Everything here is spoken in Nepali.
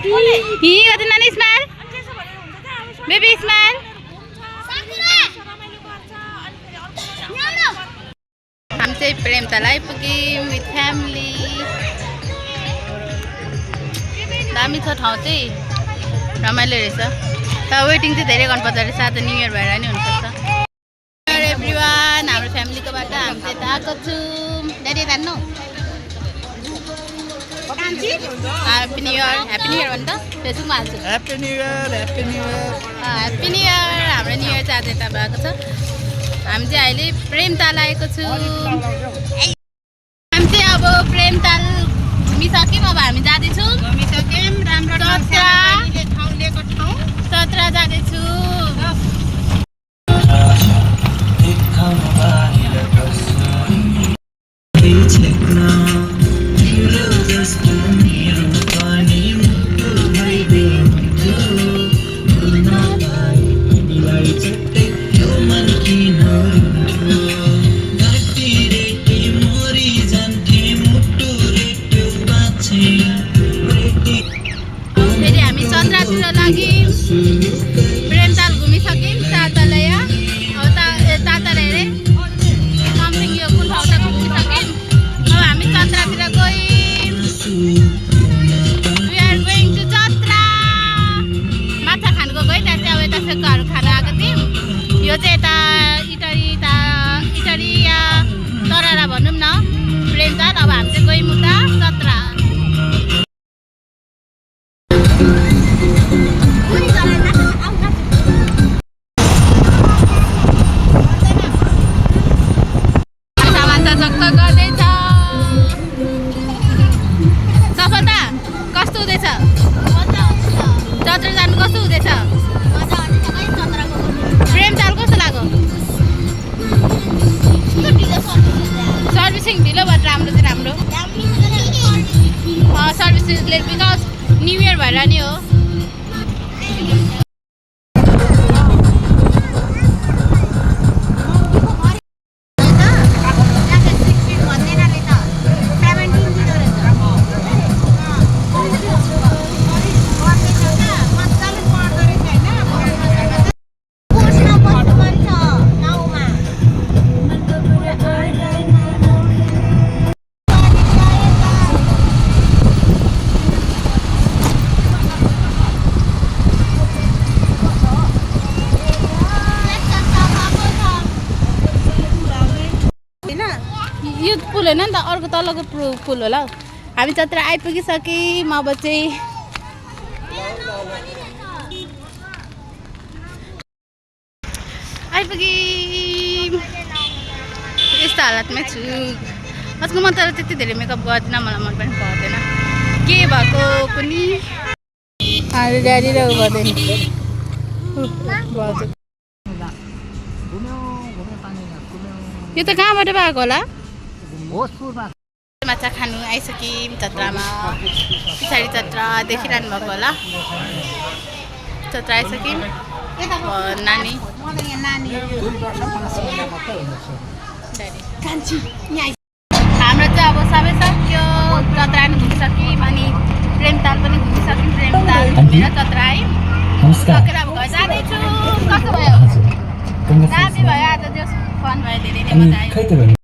Here, Nani, smile. Baby, smile. हम चाहिँ प्रेमताल आइपुग्यौँ विथ फ्यामिली। दामी छ ठाउँ चाहिँ, रमाइलो रहेछ। तर वेटिङ चाहिँ धेरै गर्नुपर्छ रहेछ, आज न्यू इयर भएर नि हुनसक्छ। एभ्रिवान, हाम्रो फ्यामिलीकोबाट हामी चाहिँ आएको छौँ। ड्याडी जान्नु ह्याप्पी न्यू इयर भन्नु त फेसबुकमा हाल्छु। Happy new year happy new year. हाम्रो न्यू इयर चाहिँ आज यता भएको छ। हामी चाहिँ अहिले प्रेमताल आएको छौँ। हामी चाहिँ अब प्रेमताल घुमिसक्यौँ। अब हामी जाँदैछौँ चत्रा जाँदैछु। फेरि हामी चन्द्रातिर लाग्यौँ। प्रेमताल घुमिसक्यौँ। तातलय तातल अरे समथिङ यो कुन ठाउँ त घुमिसक्यौँ। अब हामी चन्द्रातिर गयौँ। We are going to Chatra. माछा खानु गएको है। त्यहाँ चाहिँ अब यता सेक्काहरू खान आएको थियौँ। यो चाहिँ यता इटरी या तररा भनौँ न प्रेमताल। अब हामी चाहिँ गयौँ उता चत्रा। सफलता कस्तो हुँदैछ? चत्रा जानु कस्तो हुँदैछ? प्रेमताल कस्तो लाग्यो? सर्भिसिङ ढिलो भएर राम्रो चाहिँ राम्रो। सर्भिसिङ बिकज न्यु इयर भएर नि हो। यो पुल होइन नि त, अर्को तलको पुल होला हौ। हामी चत्रा आइपुगिसक्यौँ। अब चाहिँ आइपुग्यौँ। यस्तो हालतमै छु। आजको म तर त्यति धेरै मेकअप गर्दिनँ, मलाई मन पनि पर्दैन के भएको पनि। अरे ड्याडी र उ गर्दैन। यो त कहाँबाट भएको होला? माछा खानु आइसक्यौँ चत्रामा। पछाडि चत्रा देखिरहनु भएको होला। चत्रा आइसक्यौँ। नानी हाम्रो चाहिँ अब सबै सक्यो। चत्रा पनि घुमिसक्यौँ अनि प्रेमताल पनि घुमिसक्यौँ। प्रेमताल घुमेर चत्रा आयौँ। सकेर अब घर जाँदैछु। कस्तो भयो? दामी भयो आज। त्यो फन भयो, धेरै नै मजा आयो।